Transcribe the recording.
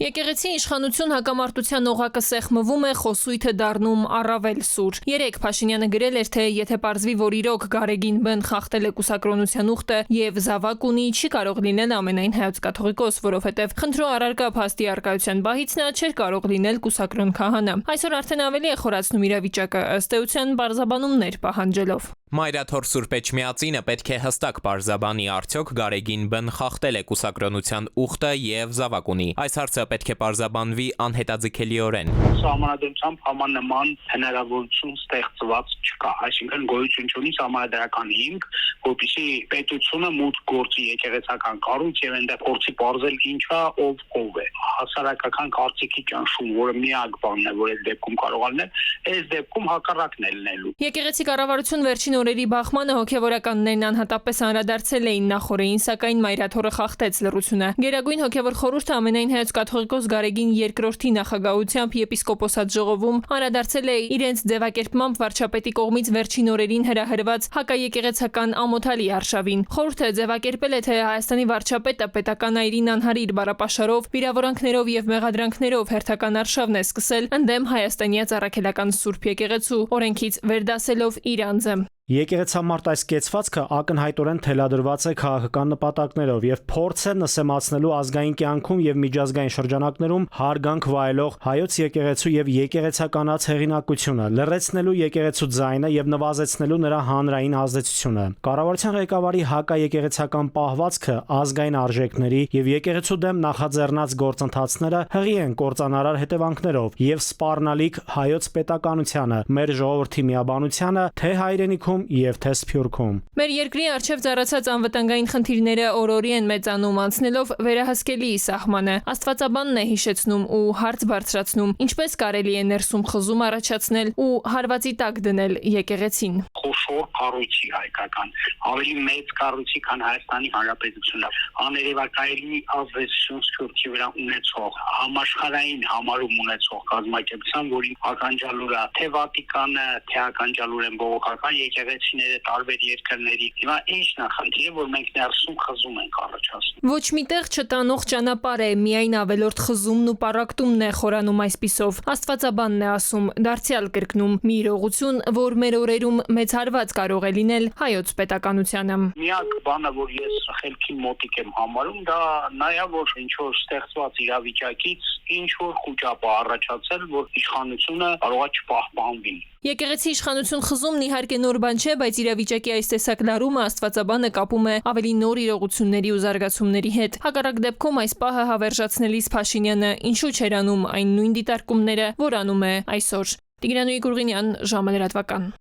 Եկեղեցի իշխանություն հակամարտության օղակը սեղմվում է, խոսույթը դառնում առավել սուր։ Երեկ Փաշինյանը գրել էր, թե եթե պարզվի, որ իրոք Գարեգին Բ-ն խախտել է կուսակրոնության ուխտը եւ զավակ ունի, չի կարող լինել ամենայն հայոց կաթողիկոս, որովհետեւ խնդրո առարկա փաստի առկայության բահից նա չէր կարող լինել կուսակրոն քահանա։ Այսօր արդեն ավելի է խորացնում իրավիճակը, ըստ էության բարձաբանումներ պահանջելով։ Մայրաթոր Սուրբ Էջմիածինը պետք է հստակ պարզաբանի, արդյոք Գարեգին Բ-ն խախտել է կուսակրոնության ուխտը եւ զավակ ունի։ Այս հարցը պետք է պարզաբանվի անհետաձգելիորեն։ Սահմանադրությամբ համանման հնարավորություն ստեղծված չկա, այսինքն գոյություն չունի սահմանադրական հիմք, որպեսզի պետությունը մուտք գործի եկեղեցական կառույց եւ այնտեղ փորձի պարզել ինչա ով է։ Հասարակական կարծիքի ճնշում, որը միակ բանն է, որ այս դեպքում կարող է լինել, այս դեպքում հակառակն է լինելու։ Եկեղեցի կառավարություն վերջին օրերի բախմանը հոգևորականներն անհատապես անդրադարձել էին նախորդին, սակայն Մայրաթորը խախտեց լռությունը։ Գերագույն հոգևոր խորհուրդը ամենայն հայոց կաթողիկոս Գարեգին II նախագահությամբ եպիսկոպոսատ ժողովում անդրադարձել է իրենց ձևակերպմամբ վարչապետի կողմից վերջին օրերին հրահրված հակաեկեղեցական ամոթալի արշավին։ Խորհուրդը ձևակերպել է, թե Հայաստանի վարչապետը պետական այրին անհարիր բառապաշարով, վիրավորանքներով եւ մեղադրանքներով հերթական արշավն է սկսել ընդդեմ հայաստանյաց առաքելական Սուրբ եկեղեցու, օրենքից վերդասելով իր անձը։ Եկեղեցամարտ այս կեցվածքը ակնհայտորեն թելադրված է քաղաքական նպատակներով եւ փորձ է նսեմացնելու ազգային կյանքում եւ միջազգային շրջանակներում հարգանք վայելող հայոց եկեղեցու եւ եկեղեցականաց հեղինակությունը, լռեցնելու եկեղեցու ձայնը եւ նվազեցնելու նրա հանրային ազդեցությունը։ Կառավարության ղեկավարի հակաեկեղեցական պահվածքը, ազգային արժեքների եւ եկեղեցու դեմ նախաձեռնած գործընթացները հղի են կործանարար հետևանքներով եւ սպառնալիք հայոց պետականությանը, մեր ժողովրդի միաբանությանը, թե հայրենիքում եւ թե Սփյուռքում։ Մեր երկրի առջև ծառացած անվտանգային խնդիրները օրորի են մեծանում, անցնելով վերահսկելի սահմանը։ Աստվածաբանն է հիշեցնում ու հարց բարձրացնում, ինչպես կարելի է ներսում խզում առաջացնել ու հարվածի տակ դնել եկեղեցին։ Խոշոր կառույցի հայկական, ավելի մեծ կառույցի, քան Հայաստանի Հանրապետությունը, աներևակայելի ազդեցություն Սփյուռքի վրա ունեցող, համաշխարհային համարում ունեցող կազմակերպության, որին ականջալուր է թե Վատիկանը, թե ականջալուր են բողոքական եկեղեցիները տարբեր երկրների։ Հիմա ի՞նչն է խնդիրը, որ մենք ներսում խզում ենք առաջացնում։ Ոչ միտեղ չտանող ճանապարհ է, միայն ավելորդ խզումն ու պառակտումն է խորանում այսպիսով։ Աստվածաբանն է ասում, դարձյալ կրկնում՝ մի իրողություն, որ մեր օրերում մեծ հարված կարող է լինել հայոց պետականությանը։ Միակ բանը, որ ես խելքի մոտիկ եմ համարում, դա նա է, որ ինչ որ ստեղծված իրավիճակից ինչ որ խոճապ առաջացել, որ իշխանությունը կարող է չպահպանվի։ Եկեղեցի իշխանություն խզումն իհարկե նոր բան չէ, բայց իրավիճակի այս տեսակ լարումը Աստվածաբանը կապում է ավելի նոր իրողությունների ու զարգացումների հետ։ Հակառակ դեպքում այս պահը հավերժացնելիս Փաշինյանը ինչու չէր անում այն նույն դիտարկումները, որ անում է այսօր։ Տիգրան Գուրգենյան, ժամը լրատվական։